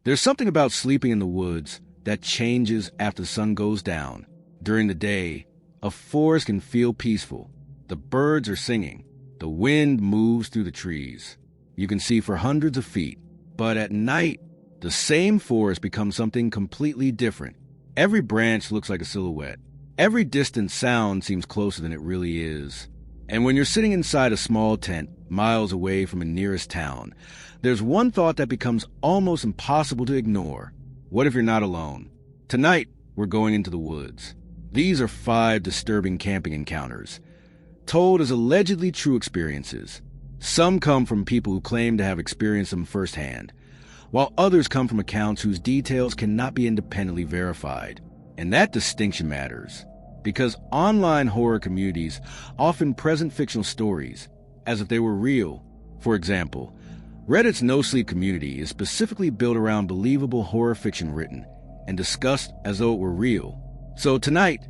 There's something about sleeping in the woods that changes after the sun goes down. During the day, a forest can feel peaceful. The birds are singing. The wind moves through the trees. You can see for hundreds of feet. But at night, the same forest becomes something completely different. Every branch looks like a silhouette. Every distant sound seems closer than it really is. And when you're sitting inside a small tent, miles away from the nearest town, there's one thought that becomes almost impossible to ignore. What if you're not alone? Tonight, we're going into the woods. These are 5 disturbing camping encounters, told as allegedly true experiences. Some come from people who claim to have experienced them firsthand, while others come from accounts whose details cannot be independently verified. And that distinction matters, because online horror communities often present fictional stories as if they were real. For example, Reddit's No Sleep community is specifically built around believable horror fiction written and discussed as though it were real. So tonight,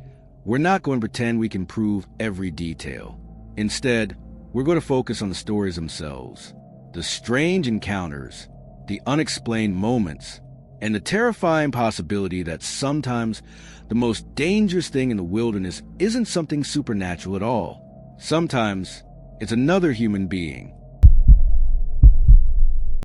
we're not going to pretend we can prove every detail. Instead, we're going to focus on the stories themselves, the strange encounters, the unexplained moments, and the terrifying possibility that sometimes the most dangerous thing in the wilderness isn't something supernatural at all. Sometimes it's another human being.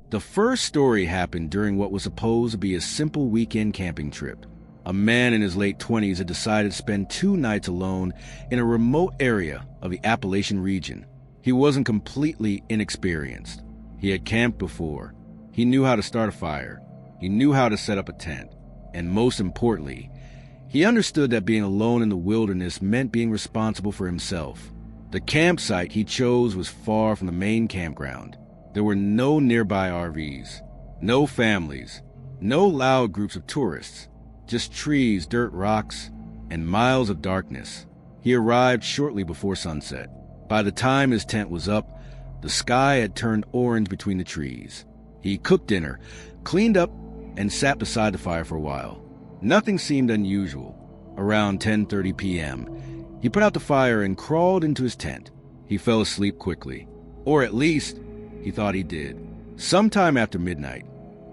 The first story happened during what was supposed to be a simple weekend camping trip. A man in his late 20s had decided to spend 2 nights alone in a remote area of the Appalachian region. He wasn't completely inexperienced. He had camped before. He knew how to start a fire. He knew how to set up a tent. And most importantly, he understood that being alone in the wilderness meant being responsible for himself. The campsite he chose was far from the main campground. There were no nearby RVs, no families, no loud groups of tourists, just trees, dirt, rocks, and miles of darkness. He arrived shortly before sunset. By the time his tent was up, the sky had turned orange between the trees. He cooked dinner, cleaned up, and sat beside the fire for a while. Nothing seemed unusual. Around 10:30 p.m., he put out the fire and crawled into his tent. He fell asleep quickly, or at least he thought he did. Sometime after midnight,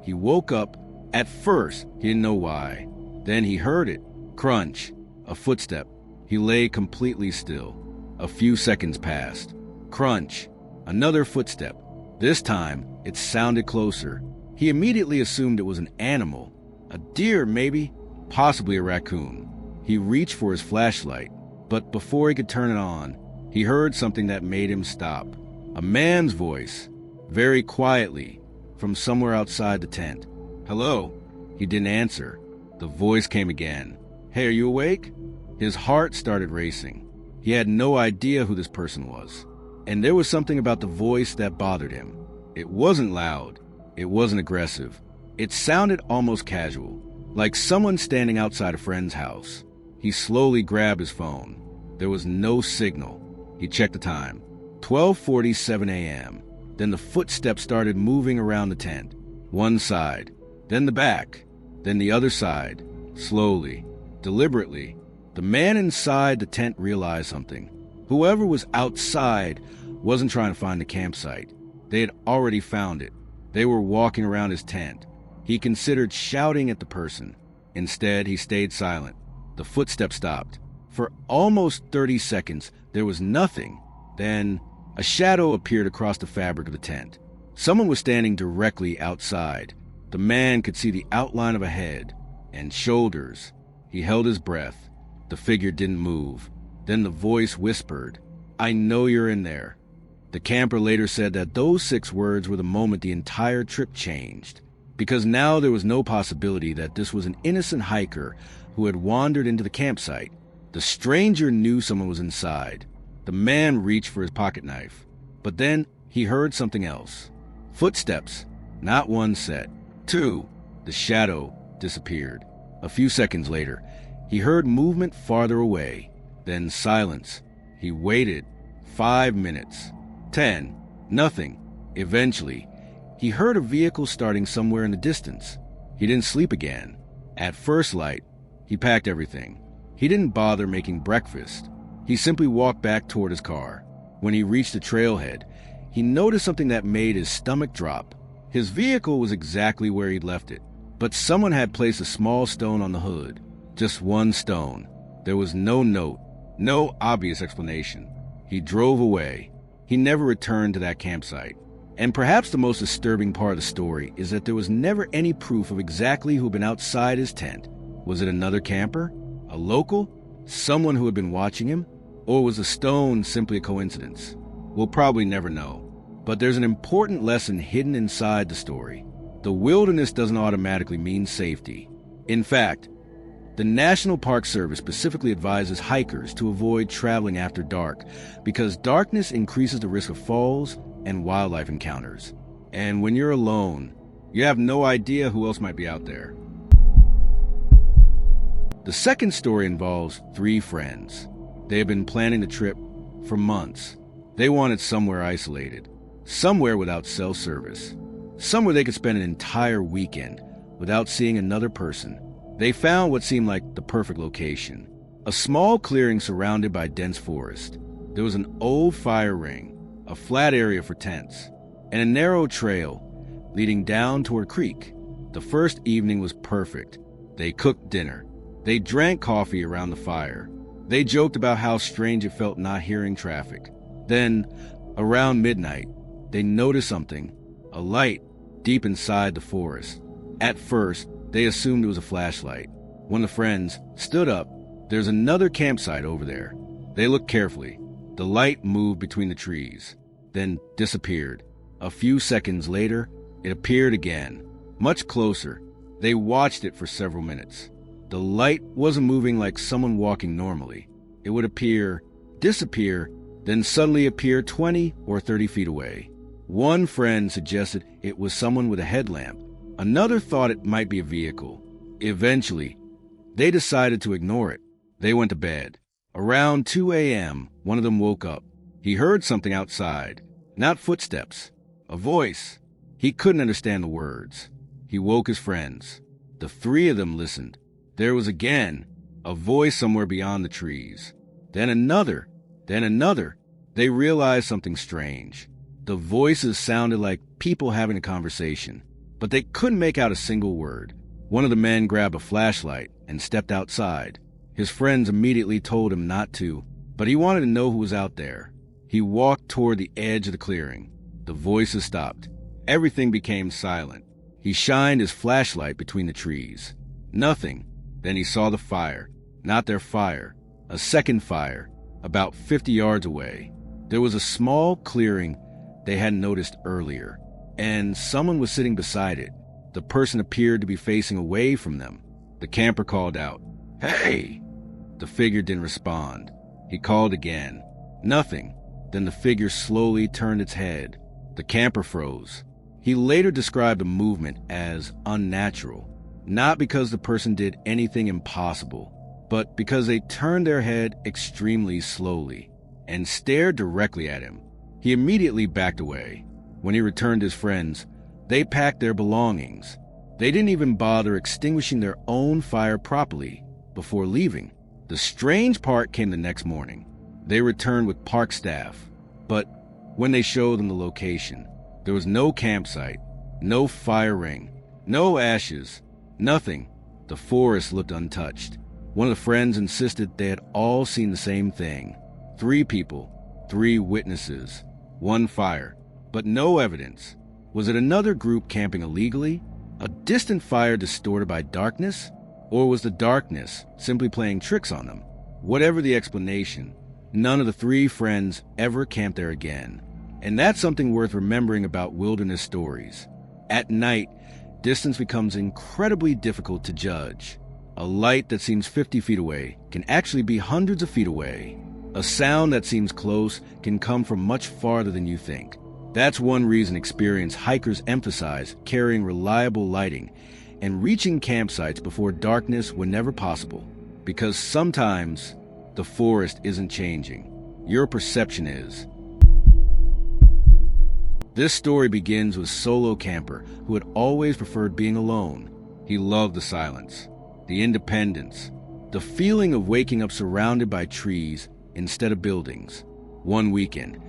he woke up. At first, he didn't know why. Then he heard it. Crunch. A footstep. He lay completely still. A few seconds passed. Crunch. Another footstep. This time, it sounded closer. He immediately assumed it was an animal. A deer, maybe. Possibly a raccoon. He reached for his flashlight, but before he could turn it on, he heard something that made him stop. A man's voice, very quietly, from somewhere outside the tent. "Hello?" He didn't answer. The voice came again. "Hey, are you awake?" His heart started racing. He had no idea who this person was. And there was something about the voice that bothered him. It wasn't loud. It wasn't aggressive. It sounded almost casual, like someone standing outside a friend's house. He slowly grabbed his phone. There was no signal. He checked the time. 12:47 a.m. Then the footsteps started moving around the tent. One side, then the back, then the other side. Slowly, deliberately, the man inside the tent realized something. Whoever was outside wasn't trying to find the campsite. They had already found it. They were walking around his tent. He considered shouting at the person. Instead, he stayed silent. The footsteps stopped. For almost 30 seconds, there was nothing. Then, a shadow appeared across the fabric of the tent. Someone was standing directly outside. The man could see the outline of a head and shoulders. He held his breath. The figure didn't move. Then the voice whispered, "I know you're in there." The camper later said that those 6 words were the moment the entire trip changed, because now there was no possibility that this was an innocent hiker who had wandered into the campsite. The stranger knew someone was inside. The man reached for his pocket knife, but then he heard something else. Footsteps, not 1 set, 2. The shadow disappeared. A few seconds later, he heard movement farther away, then silence. He waited. 5 minutes. 10. Nothing. Eventually, he heard a vehicle starting somewhere in the distance. He didn't sleep again. At first light, he packed everything. He didn't bother making breakfast. He simply walked back toward his car. When he reached the trailhead, he noticed something that made his stomach drop. His vehicle was exactly where he'd left it. but someone had placed a small stone on the hood. Just one stone. There was no note, no obvious explanation. He drove away. He never returned to that campsite. And perhaps the most disturbing part of the story is that there was never any proof of exactly who had been outside his tent. Was it another camper? A local? Someone who had been watching him? Or was the stone simply a coincidence? We'll probably never know. But there's an important lesson hidden inside the story. The wilderness doesn't automatically mean safety. In fact, the National Park Service specifically advises hikers to avoid traveling after dark because darkness increases the risk of falls and wildlife encounters. And when you're alone, you have no idea who else might be out there. The second story involves three friends. They had been planning the trip for months. They wanted somewhere isolated, somewhere without cell service, somewhere they could spend an entire weekend without seeing another person. They found what seemed like the perfect location, a small clearing surrounded by dense forest. There was an old fire ring, a flat area for tents, and a narrow trail leading down toward a creek. The first evening was perfect. They cooked dinner. They drank coffee around the fire. They joked about how strange it felt not hearing traffic. Then, around midnight, they noticed something, a light deep inside the forest. At first, they assumed it was a flashlight. When the friends stood up, there's another campsite over there. They looked carefully. The light moved between the trees, then disappeared. A few seconds later, it appeared again, much closer. They watched it for several minutes. The light wasn't moving like someone walking normally. It would appear, disappear, then suddenly appear 20 or 30 feet away. One friend suggested it was someone with a headlamp. Another thought it might be a vehicle. Eventually, they decided to ignore it. They went to bed. Around 2 a.m., one of them woke up. He heard something outside. Not footsteps. A voice. He couldn't understand the words. He woke his friends. The three of them listened. There was again a voice somewhere beyond the trees. Then another. Then another. They realized something strange. The voices sounded like people having a conversation, but they couldn't make out a single word. One of the men grabbed a flashlight and stepped outside. His friends immediately told him not to, but he wanted to know who was out there. He walked toward the edge of the clearing. The voices stopped. Everything became silent. He shined his flashlight between the trees. Nothing. Then he saw the fire. Not their fire. A second fire, about 50 yards away. There was a small clearing they hadn't noticed earlier, and someone was sitting beside it. The person appeared to be facing away from them. The camper called out, "Hey!" The figure didn't respond. He called again. Nothing. Then the figure slowly turned its head. The camper froze. He later described the movement as unnatural, not because the person did anything impossible, but because they turned their head extremely slowly and stared directly at him. He immediately backed away. When he returned his friends, they packed their belongings. They didn't even bother extinguishing their own fire properly before leaving. The strange part came the next morning. They returned with park staff, but when they showed them the location, there was no campsite, no fire ring, no ashes, nothing. The forest looked untouched. One of the friends insisted they had all seen the same thing. 3 people, 3 witnesses, 1 fire, but no evidence. Was it another group camping illegally? A distant fire distorted by darkness? Or was the darkness simply playing tricks on them? Whatever the explanation, none of the 3 friends ever camped there again. And that's something worth remembering about wilderness stories. At night, distance becomes incredibly difficult to judge. A light that seems 50 feet away can actually be hundreds of feet away. A sound that seems close can come from much farther than you think. That's one reason experienced hikers emphasize carrying reliable lighting and reaching campsites before darkness whenever possible. Because sometimes the forest isn't changing. Your perception is. This story begins with solo camper who had always preferred being alone. He loved the silence, the independence, the feeling of waking up surrounded by trees instead of buildings. One weekend,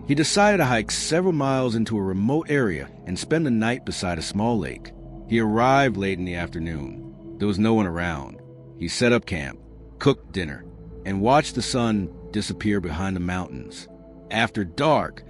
he decided to hike several miles into a remote area and spend the night beside a small lake. He arrived late in the afternoon. There was no one around. He set up camp, cooked dinner, and watched the sun disappear behind the mountains. After dark,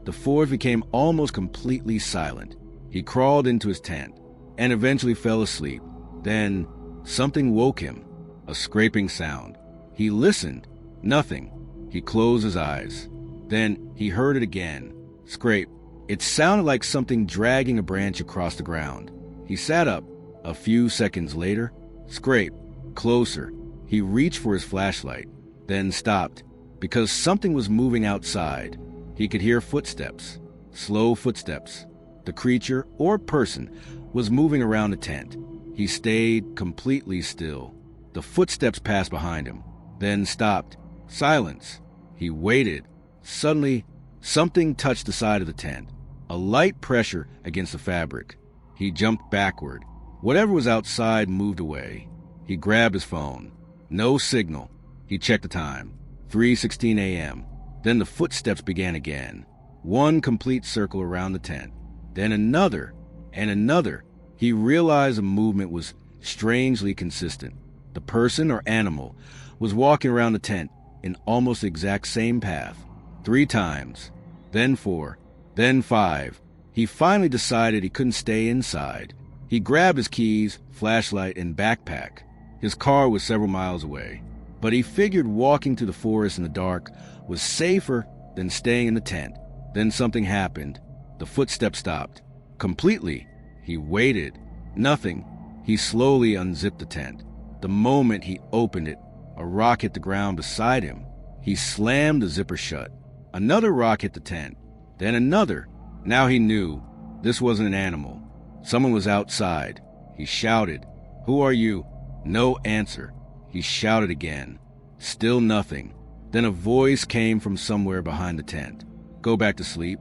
the forest became almost completely silent. He crawled into his tent and eventually fell asleep. Then something woke him, a scraping sound. He listened. Nothing. He closed his eyes. Then he heard it again. Scrape. It sounded like something dragging a branch across the ground. He sat up. A few seconds later, scrape. Closer. He reached for his flashlight, then stopped, because something was moving outside. He could hear footsteps, slow footsteps. The creature or person was moving around the tent. He stayed completely still. The footsteps passed behind him, then stopped. Silence. He waited. Suddenly, something touched the side of the tent, a light pressure against the fabric. He jumped backward. Whatever was outside moved away. He grabbed his phone. No signal. He checked the time. 3:16 a.m. Then the footsteps began again. One complete circle around the tent. Then another and another. He realized the movement was strangely consistent. The person or animal was walking around the tent in almost the exact same path. 3 times. Then 4. Then 5. He finally decided he couldn't stay inside. He grabbed his keys, flashlight, and backpack. His car was several miles away, but he figured walking through the forest in the dark was safer than staying in the tent. Then something happened. The footsteps stopped. Completely. He waited. Nothing. He slowly unzipped the tent. The moment he opened it, a rock hit the ground beside him. He slammed the zipper shut. Another rock hit the tent. Then another. Now he knew this wasn't an animal. Someone was outside. He shouted, "Who are you?" No answer. He shouted again. Still nothing. Then a voice came from somewhere behind the tent. "Go back to sleep."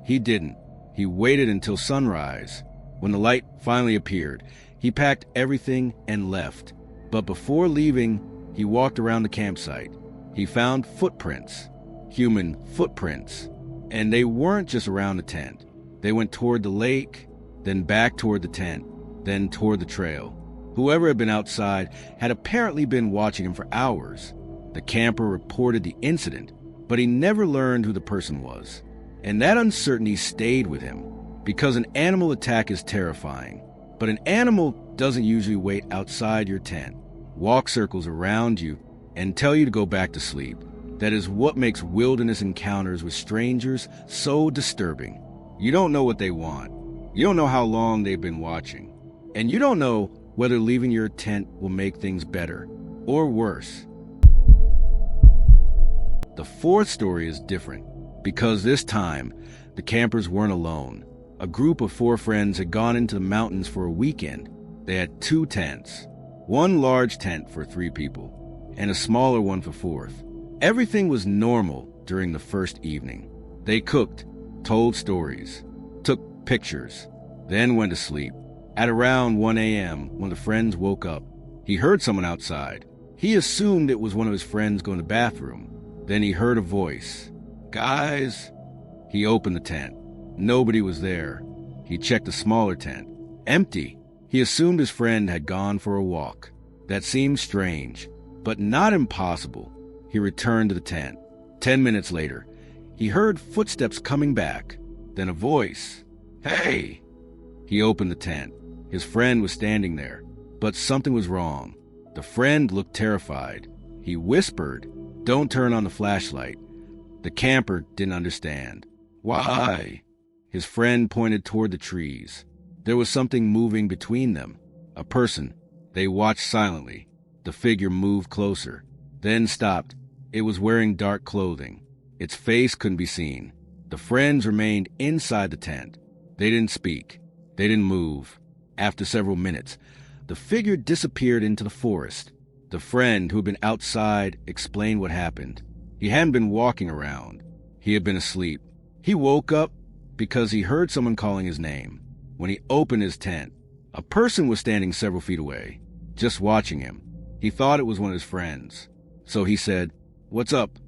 He didn't. He waited until sunrise. When the light finally appeared, he packed everything and left. But before leaving, he walked around the campsite. He found footprints, human footprints, and they weren't just around the tent. They went toward the lake, then back toward the tent, then toward the trail. Whoever had been outside had apparently been watching him for hours. The camper reported the incident, but he never learned who the person was. And that uncertainty stayed with him, because an animal attack is terrifying. But an animal doesn't usually wait outside your tent, walk circles around you, and tell you to go back to sleep. That is what makes wilderness encounters with strangers so disturbing. You don't know what they want. You don't know how long they've been watching. And you don't know whether leaving your tent will make things better or worse. The fourth story is different, because this time, the campers weren't alone. A group of 4 friends had gone into the mountains for a weekend. They had 2 tents, one large tent for 3 people, and a smaller one for 4th. Everything was normal during the first evening. They cooked, told stories, took pictures, then went to sleep. At around 1 a.m., when the friends woke up, he heard someone outside. He assumed it was one of his friends going to the bathroom. Then he heard a voice. "Guys?" He opened the tent. Nobody was there. He checked the smaller tent. Empty. He assumed his friend had gone for a walk. That seemed strange, but not impossible. He returned to the tent. 10 minutes later, he heard footsteps coming back. Then a voice. "Hey!" He opened the tent. His friend was standing there, but something was wrong. The friend looked terrified. He whispered, "Don't turn on the flashlight." The camper didn't understand. "Why?" His friend pointed toward the trees. There was something moving between them. A person. They watched silently. The figure moved closer, then stopped. It was wearing dark clothing. Its face couldn't be seen. The friends remained inside the tent. They didn't speak. They didn't move. After several minutes, the figure disappeared into the forest. The friend who had been outside explained what happened. He hadn't been walking around. He had been asleep. He woke up because he heard someone calling his name. When he opened his tent, a person was standing several feet away, just watching him. He thought it was one of his friends. So he said, "What's up?"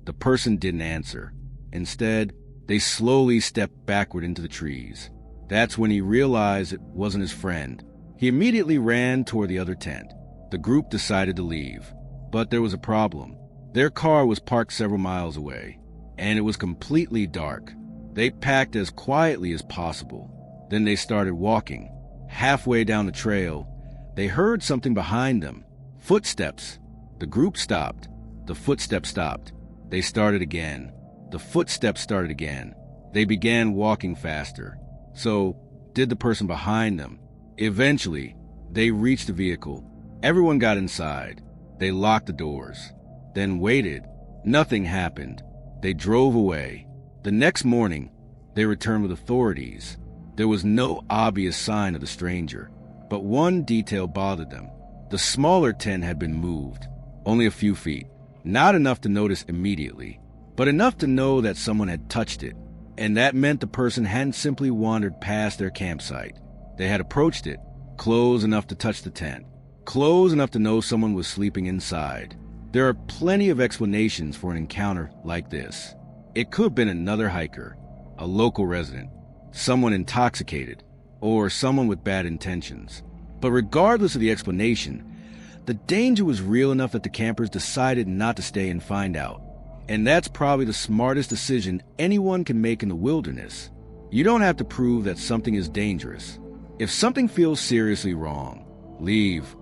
The person didn't answer. Instead, they slowly stepped backward into the trees. That's when he realized it wasn't his friend. He immediately ran toward the other tent. The group decided to leave, but there was a problem. Their car was parked several miles away, and it was completely dark. They packed as quietly as possible. Then they started walking. Halfway down the trail, they heard something behind them. Footsteps. The group stopped. The footsteps stopped. They started again. The footsteps started again. They began walking faster. So did the person behind them. Eventually, they reached the vehicle. Everyone got inside. They locked the doors. Then waited. Nothing happened. They drove away. The next morning, they returned with authorities. There was no obvious sign of the stranger, but one detail bothered them. The smaller tent had been moved, only a few feet. Not enough to notice immediately, but enough to know that someone had touched it. And that meant the person hadn't simply wandered past their campsite. They had approached it, close enough to touch the tent, close enough to know someone was sleeping inside. There are plenty of explanations for an encounter like this. It could have been another hiker, a local resident, someone intoxicated, or someone with bad intentions. But regardless of the explanation, the danger was real enough that the campers decided not to stay and find out. And that's probably the smartest decision anyone can make in the wilderness. You don't have to prove that something is dangerous. If something feels seriously wrong, leave.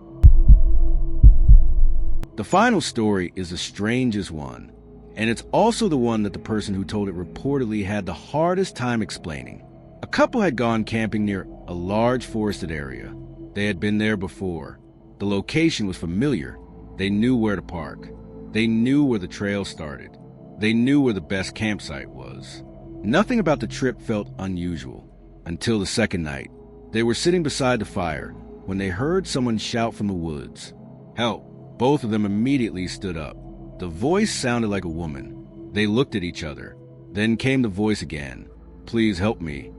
The final story is the strangest one, and it's also the one that the person who told it reportedly had the hardest time explaining. A couple had gone camping near a large forested area. They had been there before. The location was familiar. They knew where to park. They knew where the trail started. They knew where the best campsite was. Nothing about the trip felt unusual until the second night. They were sitting beside the fire when they heard someone shout from the woods, "Help!" Both of them immediately stood up. The voice sounded like a woman. They looked at each other. Then came the voice again. "Please help me."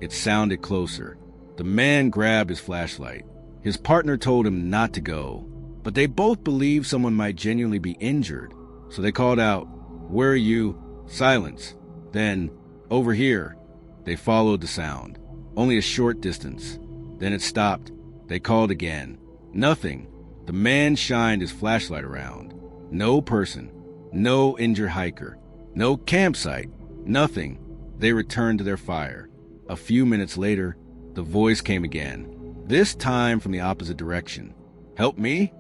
It sounded closer. The man grabbed his flashlight. His partner told him not to go, but they both believed someone might genuinely be injured. So they called out, "Where are you?" Silence. Then, "Over here." They followed the sound. Only a short distance. Then it stopped. They called again. Nothing. The man shined his flashlight around. No person. No injured hiker. No campsite. Nothing. They returned to their fire. A few minutes later, the voice came again. This time from the opposite direction. "Help me?"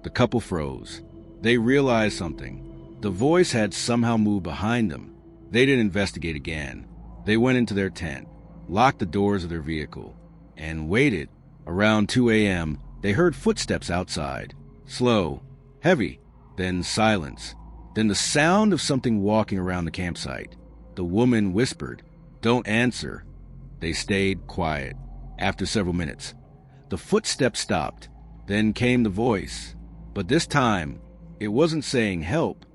The couple froze. They realized something. The voice had somehow moved behind them. They didn't investigate again. They went into their tent, locked the doors of their vehicle, and waited. Around 2 a.m., they heard footsteps outside. Slow, heavy, then silence. Then the sound of something walking around the campsite. The woman whispered, "Don't answer." They stayed quiet. After several minutes, the footsteps stopped. Then came the voice. But this time, it wasn't saying help.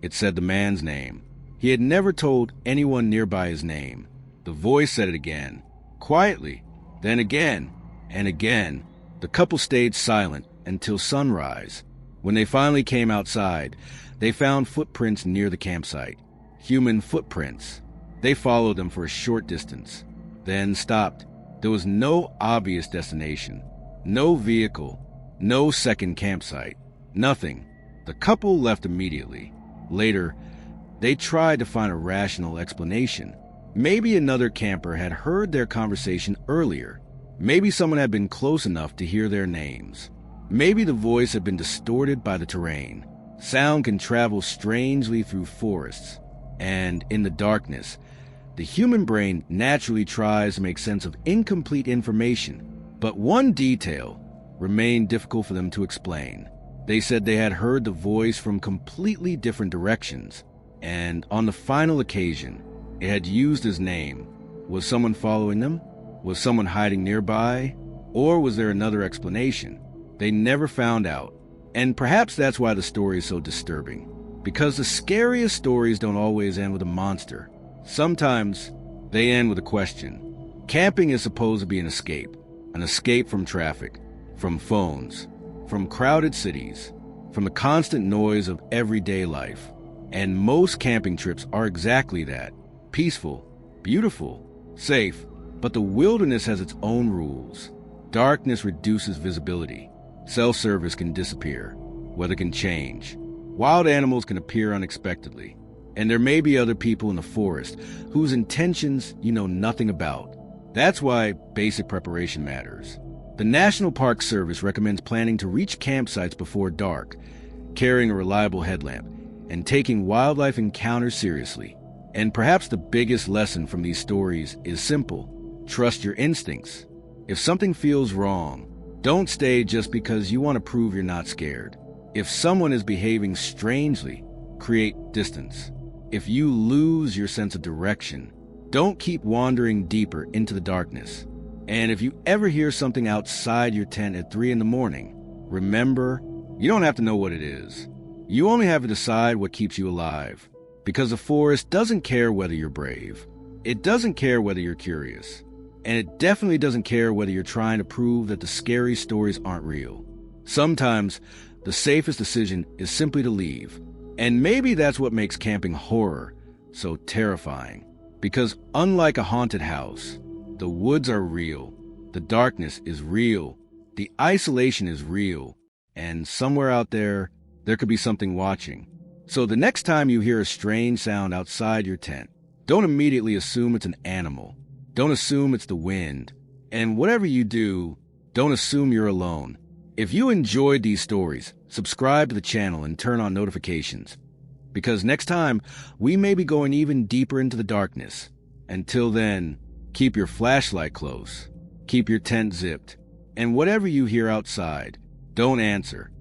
It said the man's name. He had never told anyone nearby his name. The voice said it again, quietly, then again, and again. The couple stayed silent until sunrise. When they finally came outside, they found footprints near the campsite. Human footprints. They followed them for a short distance, then stopped. There was no obvious destination, no vehicle, no second campsite, nothing. The couple left immediately. Later, they tried to find a rational explanation. Maybe another camper had heard their conversation earlier. Maybe someone had been close enough to hear their names. Maybe the voice had been distorted by the terrain. Sound can travel strangely through forests, and in the darkness, the human brain naturally tries to make sense of incomplete information. But one detail remained difficult for them to explain. They said they had heard the voice from completely different directions, and on the final occasion, it had used his name. Was someone following them? Was someone hiding nearby? Or was there another explanation? They never found out. And perhaps that's why the story is so disturbing. Because the scariest stories don't always end with a monster. Sometimes they end with a question. Camping is supposed to be an escape from traffic, from phones, from crowded cities, from the constant noise of everyday life. And most camping trips are exactly that. Peaceful, beautiful, safe, But the wilderness has its own rules. Darkness reduces visibility. Self-service can disappear. Weather can change. Wild animals can appear unexpectedly. And there may be other people in the forest whose intentions you know nothing about. That's why basic preparation matters. The National Park Service recommends planning to reach campsites before dark, carrying a reliable headlamp, and taking wildlife encounters seriously. And perhaps the biggest lesson from these stories is simple. Trust your instincts. If something feels wrong, don't stay just because you want to prove you're not scared. If someone is behaving strangely, create distance. If you lose your sense of direction, don't keep wandering deeper into the darkness. And if you ever hear something outside your tent at 3 a.m, remember, you don't have to know what it is. You only have to decide what keeps you alive. Because the forest doesn't care whether you're brave. It doesn't care whether you're curious. And it definitely doesn't care whether you're trying to prove that the scary stories aren't real. Sometimes, the safest decision is simply to leave. And maybe that's what makes camping horror so terrifying. Because unlike a haunted house, the woods are real, the darkness is real, the isolation is real, and somewhere out there could be something watching. So the next time you hear a strange sound outside your tent, don't immediately assume it's an animal. Don't assume it's the wind. And whatever you do, don't assume you're alone. If you enjoyed these stories, subscribe to the channel and turn on notifications. Because next time, we may be going even deeper into the darkness. Until then, keep your flashlight close, keep your tent zipped, and whatever you hear outside, don't answer.